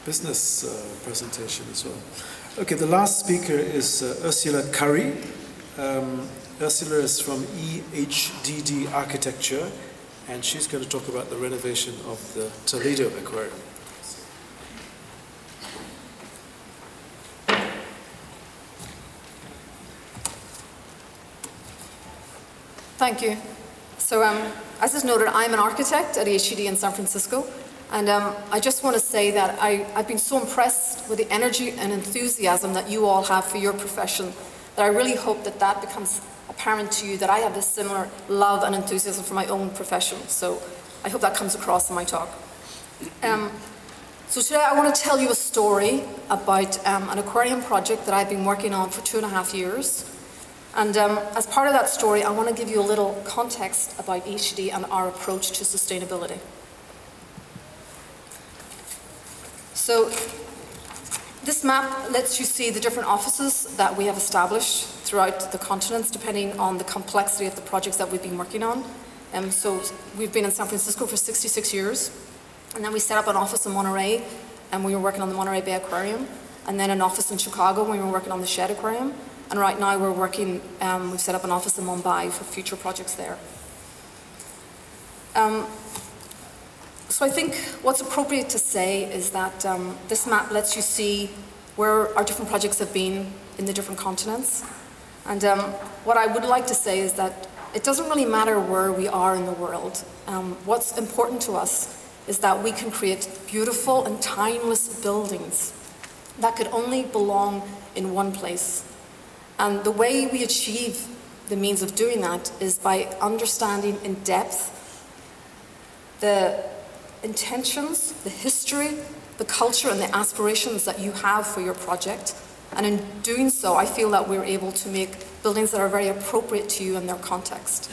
business presentation as well. Okay, the last speaker is Ursula Currie. Ursula is from EHDD Architecture, and she's going to talk about the renovation of the Toledo Aquarium. Thank you. So, as is noted, I'm an architect at EHDD in San Francisco, and I just want to say that I've been so impressed with the energy and enthusiasm that you all have for your profession, that I really hope that that becomes apparent to you, that I have this similar love and enthusiasm for my own profession. So I hope that comes across in my talk. So today I want to tell you a story about an aquarium project that I've been working on for 2.5 years. And as part of that story, I want to give you a little context about EHDD and our approach to sustainability. So this map lets you see the different offices that we have established throughout the continents, depending on the complexity of the projects that we've been working on. So we've been in San Francisco for 66 years, and then we set up an office in Monterey, and we were working on the Monterey Bay Aquarium, and then an office in Chicago when we were working on the Shed Aquarium. And right now we're working, we've set up an office in Mumbai for future projects there. So I think what's appropriate to say is that this map lets you see where our different projects have been in the different continents. And what I would like to say is that it doesn't really matter where we are in the world. What's important to us is that we can create beautiful and timeless buildings that could only belong in one place. And the way we achieve the means of doing that is by understanding in depth the intentions, the history, the culture, and the aspirations that you have for your project. And in doing so, I feel that we're able to make buildings that are very appropriate to you in their context.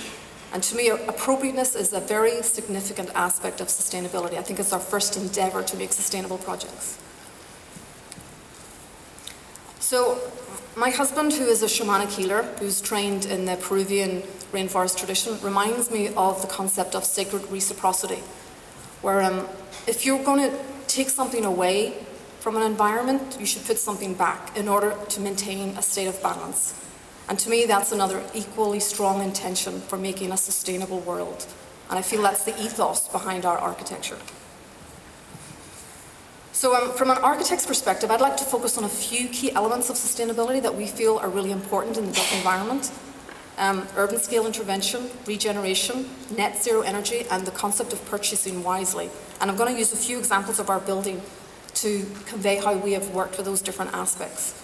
And to me, appropriateness is a very significant aspect of sustainability. I think it's our first endeavor to make sustainable projects. So, my husband, who is a shamanic healer, who's trained in the Peruvian rainforest tradition, reminds me of the concept of sacred reciprocity, where if you're going to take something away from an environment, you should put something back in order to maintain a state of balance. And to me, that's another equally strong intention for making a sustainable world. And I feel that's the ethos behind our architecture. So from an architect's perspective, I'd like to focus on a few key elements of sustainability that we feel are really important in the built environment. Urban scale intervention, regeneration, net zero energy, and the concept of purchasing wisely. And I'm going to use a few examples of our building to convey how we have worked with those different aspects.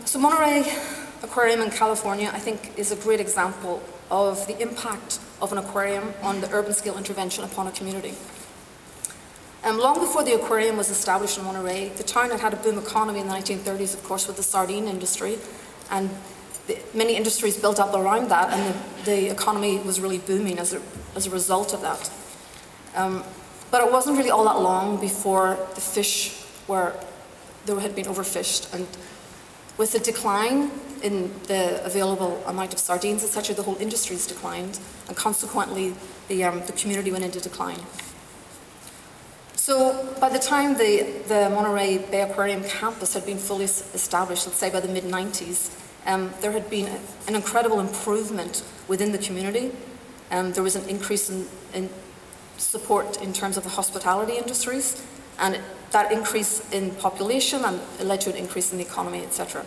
So Monterey Aquarium in California, I think, is a great example of the impact of an aquarium on the urban scale intervention upon a community. Long before the aquarium was established in Monterey, the town had had a boom economy in the 1930s, of course, with the sardine industry, and many industries built up around that, and the economy was really booming as a result of that. But it wasn't really all that long before the fish they had been overfished, and with the decline in the available amount of sardines, etc., the whole industry's declined, and consequently the community went into decline. So by the time the Monterey Bay Aquarium campus had been fully established, let's say by the mid-90s, there had been an incredible improvement within the community. There was an increase in support in terms of the hospitality industries, and that increase in population and it led to an increase in the economy, etc.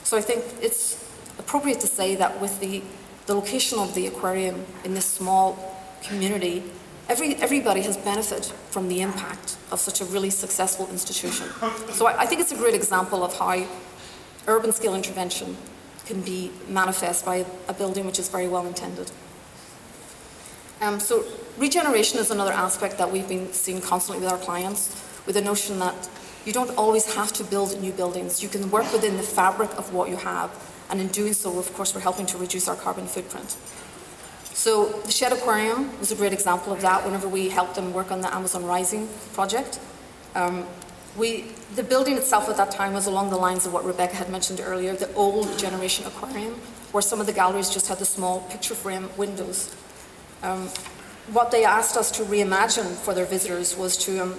So I think it's appropriate to say that with the location of the aquarium in this small community, everybody has benefited from the impact of such a really successful institution. So I think it's a great example of how urban scale intervention can be manifest by a building which is very well intended. So regeneration is another aspect that we've been seeing constantly with our clients, with the notion that you don't always have to build new buildings. You can work within the fabric of what you have, and in doing so, of course, we're helping to reduce our carbon footprint. So the Shed Aquarium was a great example of that whenever we helped them work on the Amazon Rising project. The building itself at that time was along the lines of what Rebecca had mentioned earlier, the old generation aquarium, where some of the galleries just had the small picture frame windows. what they asked us to reimagine for their visitors was to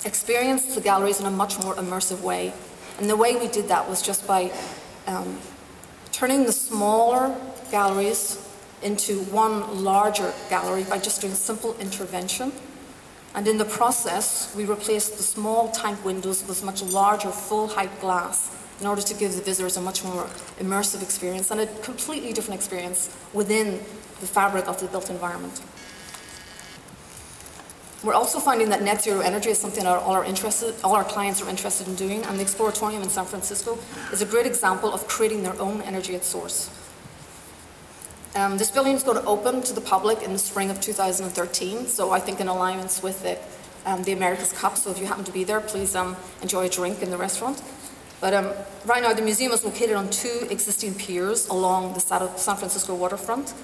experience the galleries in a much more immersive way. And the way we did that was just by turning the smaller galleries into one larger gallery by just doing simple intervention. And in the process, we replaced the small tank windows with much larger full-height glass in order to give the visitors a much more immersive experience and a completely different experience within the fabric of the built environment. We're also finding that net zero energy is something that all our clients are interested in doing, and the Exploratorium in San Francisco is a great example of creating their own energy at source. This building is going to open to the public in the spring of 2013, so I think in alignment with the America's Cup, so if you happen to be there, please enjoy a drink in the restaurant. But right now the museum is located on 2 existing piers along the San Francisco waterfront,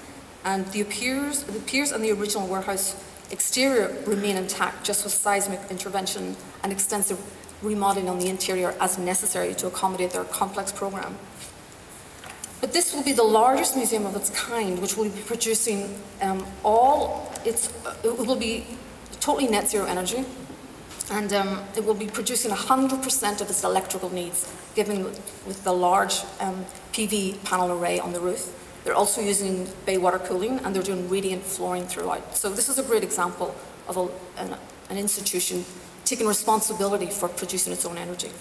and the piers and the original warehouse exterior remain intact, just with seismic intervention and extensive remodeling on the interior as necessary to accommodate their complex program. But this will be the largest museum of its kind, which will be producing it will be totally net zero energy, and it will be producing 100% of its electrical needs, given with the large PV panel array on the roof. They're also using bay water cooling, and they're doing radiant flooring throughout. So this is a great example of an institution taking responsibility for producing its own energy.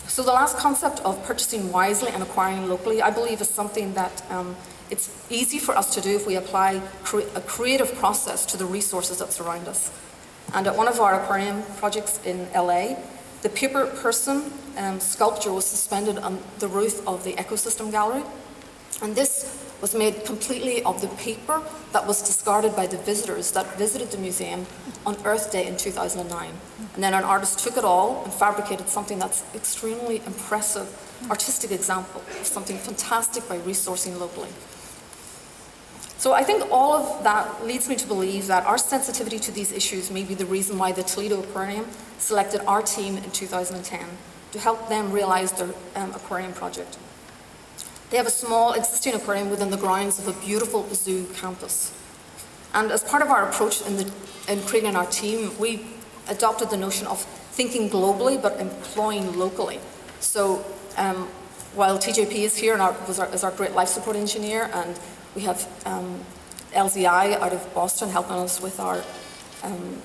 So the last concept of purchasing wisely and acquiring locally, I believe, is something that it's easy for us to do if we apply a creative process to the resources that surround us. And at one of our aquarium projects in LA, the paper person sculpture was suspended on the roof of the ecosystem gallery. And this was made completely of the paper that was discarded by the visitors that visited the museum on Earth Day in 2009. And then an artist took it all and fabricated something that's extremely impressive, artistic example of something fantastic by resourcing locally. So I think all of that leads me to believe that our sensitivity to these issues may be the reason why the Toledo Aquarium selected our team in 2010 to help them realize their aquarium project. They have a small existing aquarium within the grounds of a beautiful zoo campus. And as part of our approach in creating our team, we adopted the notion of thinking globally but employing locally. So while TJP is here and is our great life support engineer, and we have LZI out of Boston helping us with our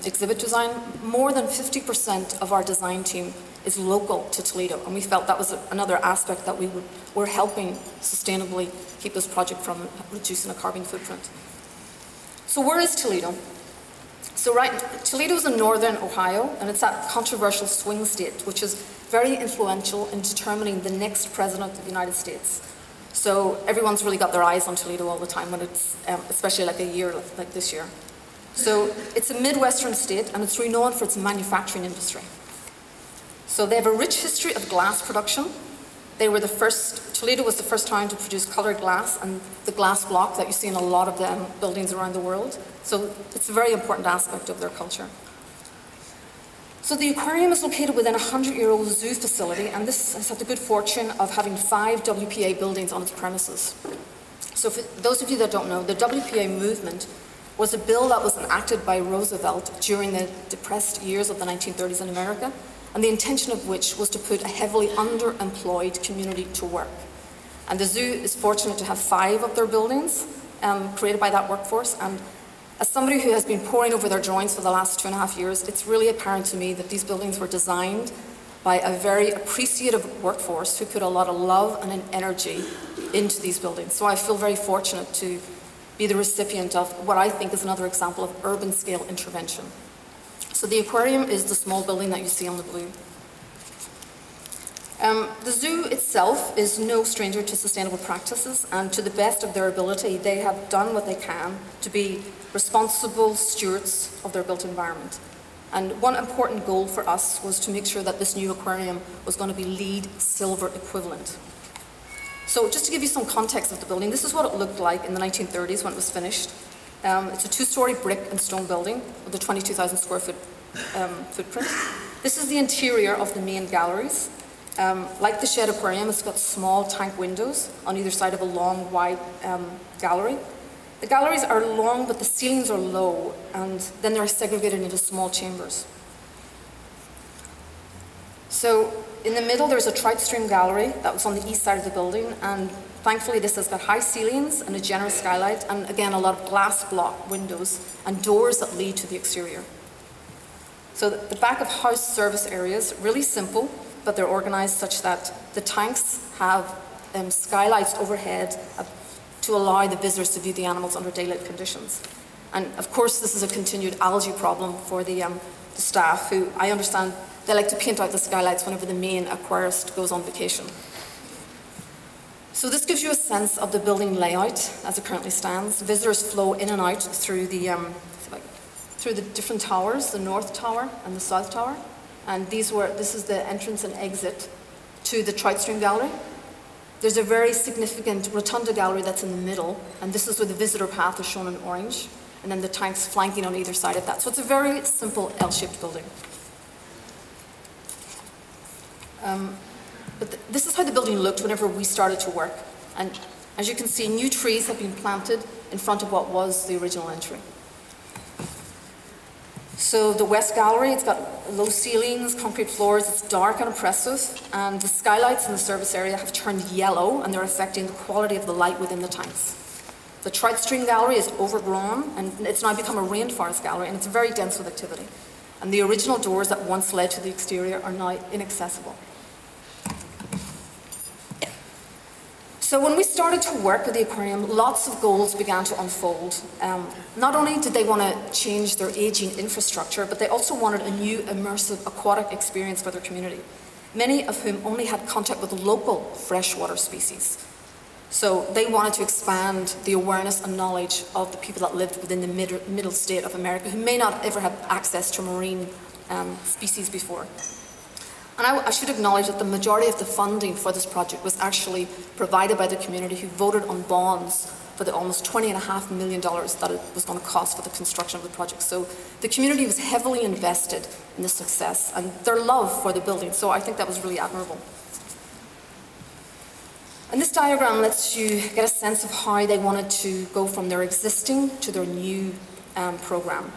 exhibit design, more than 50% of our design team is local to Toledo, and we felt that was another aspect that we're helping sustainably keep this project from reducing a carbon footprint. So where is Toledo? So Toledo is in northern Ohio, and it's that controversial swing state, which is very influential in determining the next president of the United States. So everyone's really got their eyes on Toledo all the time, when it's, especially like a year like this year. So it's a Midwestern state, and it's renowned for its manufacturing industry. So they have a rich history of glass production. Toledo was the first town to produce colored glass and the glass block that you see in a lot of the buildings around the world. So it's a very important aspect of their culture. So the aquarium is located within a 100-year-old zoo facility, and this has had the good fortune of having 5 WPA buildings on its premises. So for those of you that don't know, the WPA movement was a bill that was enacted by Roosevelt during the depressed years of the 1930s in America, and the intention of which was to put a heavily underemployed community to work. And the zoo is fortunate to have 5 of their buildings created by that workforce. And as somebody who has been poring over their drawings for the last 2.5 years, it's really apparent to me that these buildings were designed by a very appreciative workforce who put a lot of love and energy into these buildings. So I feel very fortunate to be the recipient of what I think is another example of urban scale intervention. So the aquarium is the small building that you see on the blue. The zoo itself is no stranger to sustainable practices, and to the best of their ability, they have done what they can to be responsible stewards of their built environment. And one important goal for us was to make sure that this new aquarium was going to be LEED Silver equivalent. So just to give you some context of the building, this is what it looked like in the 1930s when it was finished. It's a 2-story brick and stone building with a 22,000 square foot footprint. This is the interior of the main galleries. Like the shed aquarium, it's got small tank windows on either side of a long, wide gallery. The galleries are long, but the ceilings are low, and then they're segregated into small chambers. So in the middle, there's a trout stream gallery that was on the east side of the building, and thankfully this has got high ceilings and a generous skylight, and again, a lot of glass block windows and doors that lead to the exterior. So the back of house service areas, really simple, but they're organized such that the tanks have skylights overhead to allow the visitors to view the animals under daylight conditions. And of course, this is a continued algae problem for the staff, who I understand they like to paint out the skylights whenever the main aquarist goes on vacation. So this gives you a sense of the building layout as it currently stands. Visitors flow in and out through the different towers, the north tower and the south tower. And this is the entrance and exit to the trout stream gallery. There's a very significant rotunda gallery that's in the middle, and this is where the visitor path is shown in orange, and then the tanks flanking on either side of that. So it's a very simple L-shaped building. But this is how the building looked whenever we started to work. And as you can see, new trees have been planted in front of what was the original entry. So the West Gallery, it's got low ceilings, concrete floors, it's dark and oppressive, and the skylights in the service area have turned yellow, and they're affecting the quality of the light within the tanks. The Trout Stream Gallery is overgrown, and it's now become a rainforest gallery, and it's very dense with activity. And the original doors that once led to the exterior are now inaccessible. So when we started to work with the aquarium, lots of goals began to unfold. Not only did they want to change their aging infrastructure, but they also wanted a new immersive aquatic experience for their community, many of whom only had contact with local freshwater species. So they wanted to expand the awareness and knowledge of the people that lived within the middle state of America, who may not ever have access to marine species before. And I should acknowledge that the majority of the funding for this project was actually provided by the community, who voted on bonds for the almost $20.5 million that it was going to cost for the construction of the project. So the community was heavily invested in the success and their love for the building. So I think that was really admirable. And this diagram lets you get a sense of how they wanted to go from their existing to their new program.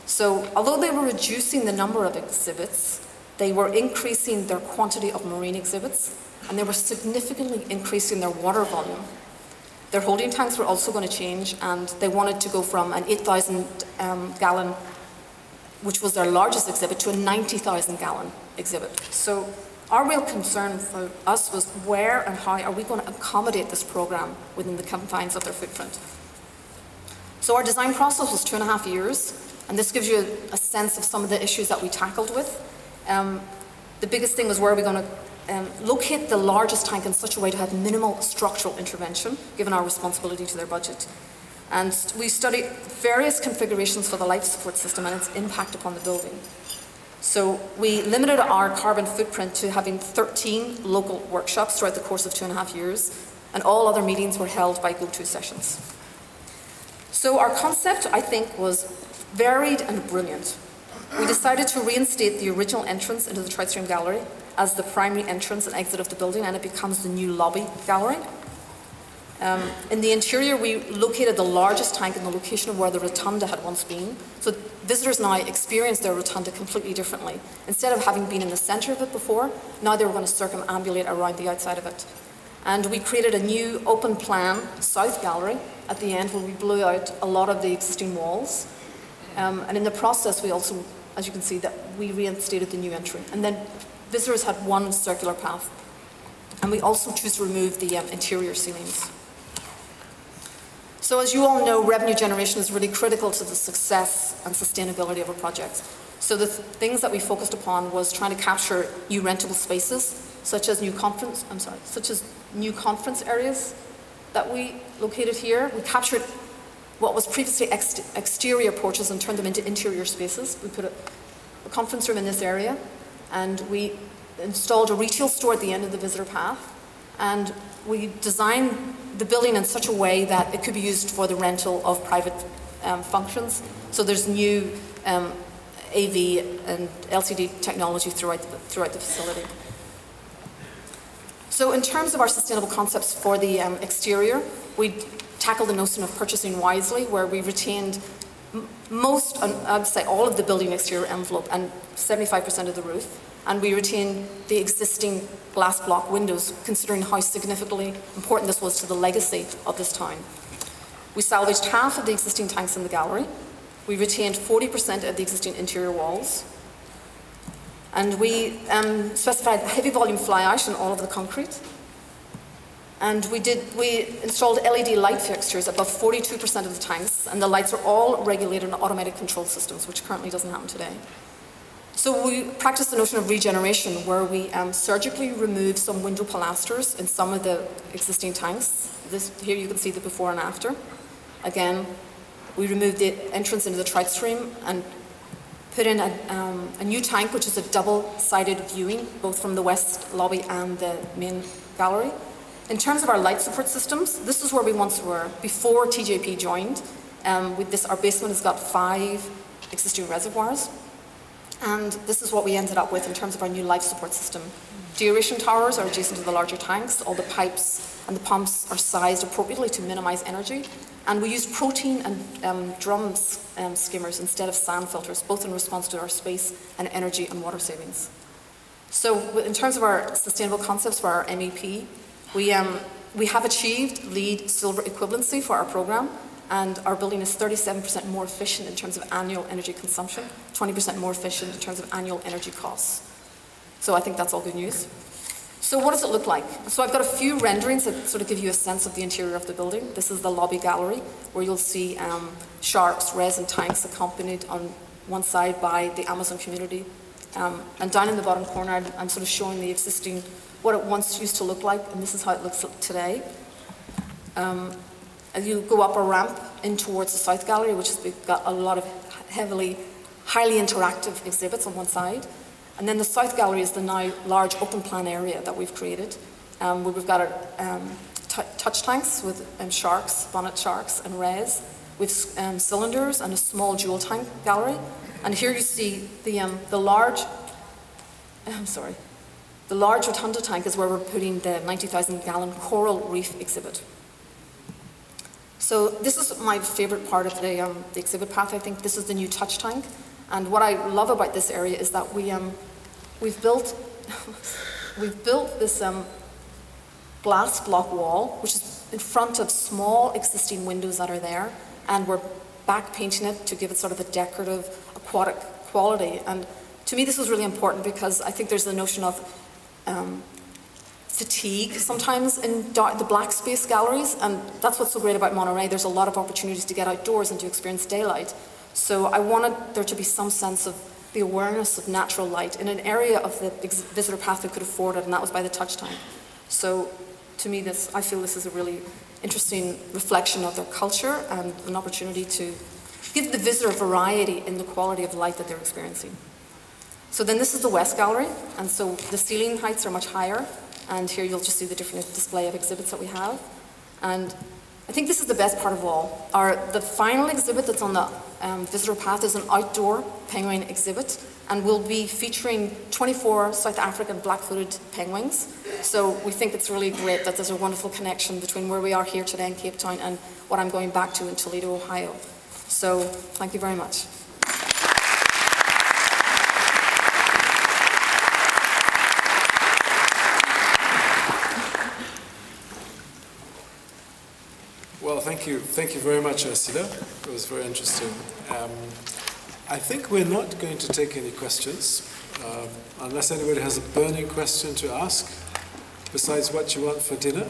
So although they were reducing the number of exhibits, they were increasing their quantity of marine exhibits, and they were significantly increasing their water volume. Their holding tanks were also going to change, and they wanted to go from an 8,000 gallon, which was their largest exhibit, to a 90,000 gallon exhibit. So our real concern for us was where and how are we going to accommodate this program within the confines of their footprint. So our design process was 2.5 years, and this gives you a sense of some of the issues that we tackled with. The biggest thing was, where are we going to locate the largest tank in such a way to have minimal structural intervention, given our responsibility to their budget. And we studied various configurations for the life support system and its impact upon the building. So we limited our carbon footprint to having 13 local workshops throughout the course of 2.5 years, and all other meetings were held by go-to sessions. So our concept, I think, was varied and brilliant. We decided to reinstate the original entrance into the Trout Stream Gallery as the primary entrance and exit of the building, and it becomes the new lobby gallery. In the interior, we located the largest tank in the location of where the rotunda had once been. So visitors now experience their rotunda completely differently. Instead of having been in the center of it before, now they were going to circumambulate around the outside of it. And we created a new open plan south gallery at the end, where we blew out a lot of the existing walls. And in the process, we also, as you can see, that we reinstated the new entry. And then visitors had one circular path. And we also chose to remove the interior ceilings. So as you all know, revenue generation is really critical to the success and sustainability of a project. So the things that we focused upon was trying to capture new rentable spaces, such as new conference areas that we located here. We captured what was previously exterior porches and turned them into interior spaces. We put a conference room in this area, and we installed a retail store at the end of the visitor path, and we designed the building in such a way that it could be used for the rental of private functions. So there's new AV and LCD technology throughout the facility. So in terms of our sustainable concepts for the exterior, we tackle the notion of purchasing wisely, where we retained most, I would say all of the building exterior envelope and 75% of the roof. And we retained the existing glass block windows, considering how significantly important this was to the legacy of this town. We salvaged half of the existing tanks in the gallery. We retained 40% of the existing interior walls. And we specified heavy volume fly ash in all of the concrete. And we installed LED light fixtures above 42% of the tanks, and the lights are all regulated on automatic control systems, which currently doesn't happen today. So we practiced the notion of regeneration, where we surgically removed some window pilasters in some of the existing tanks. Here you can see the before and after. Again, we removed the entrance into the trout stream and put in a new tank, which is a double-sided viewing, both from the west lobby and the main gallery. In terms of our light support systems, this is where we once were before TJP joined. Our basement has got 5 existing reservoirs. And this is what we ended up with in terms of our new life support system. Deaeration towers are adjacent to the larger tanks. All the pipes and the pumps are sized appropriately to minimize energy. And we used protein and drum skimmers instead of sand filters, both in response to our space and energy and water savings. So in terms of our sustainable concepts for our MEP, we have achieved LEED Silver equivalency for our program, and our building is 37% more efficient in terms of annual energy consumption, 20% more efficient in terms of annual energy costs. So I think that's all good news. So what does it look like? So I've got a few renderings that sort of give you a sense of the interior of the building. This is the lobby gallery, where you'll see sharks, resin tanks accompanied on one side by the Amazon community. And down in the bottom corner, I'm sort of showing the existing, what it once used to look like, and this is how it looks today. And you go up a ramp in towards the South Gallery, which has got a lot of highly interactive exhibits on one side. And then the South Gallery is the now large open plan area that we've created, where we've got our touch tanks with sharks, bonnet sharks and res, with cylinders and a small jewel tank gallery. And here you see the large rotunda tank is where we're putting the 90,000 gallon coral reef exhibit. So this is my favorite part of the exhibit path. I think this is the new touch tank. And what I love about this area is that we've built this glass block wall, which is in front of small existing windows that are there, and we're back painting it to give it sort of a decorative, aquatic quality. And to me, this was really important because I think there's the notion of fatigue sometimes in the black space galleries, and that's what's so great about Monterey. There's a lot of opportunities to get outdoors and to experience daylight. So I wanted there to be some sense of the awareness of natural light in an area of the visitor path that could afford it, and that was by the touch tank. So to me, I feel this is a really interesting reflection of their culture and an opportunity to give the visitor variety in the quality of light that they're experiencing. So then this is the West Gallery, and so the ceiling heights are much higher, and here you'll just see the different display of exhibits that we have. And I think this is the best part of all. The final exhibit that's on the visitor path is an outdoor penguin exhibit, and we'll be featuring 24 South African black-footed penguins. So we think it's really great that there's a wonderful connection between where we are here today in Cape Town and what I'm going back to in Toledo, Ohio. So thank you very much. Well, thank you very much, Ursula. It was very interesting. I think we're not going to take any questions, unless anybody has a burning question to ask, besides what you want for dinner.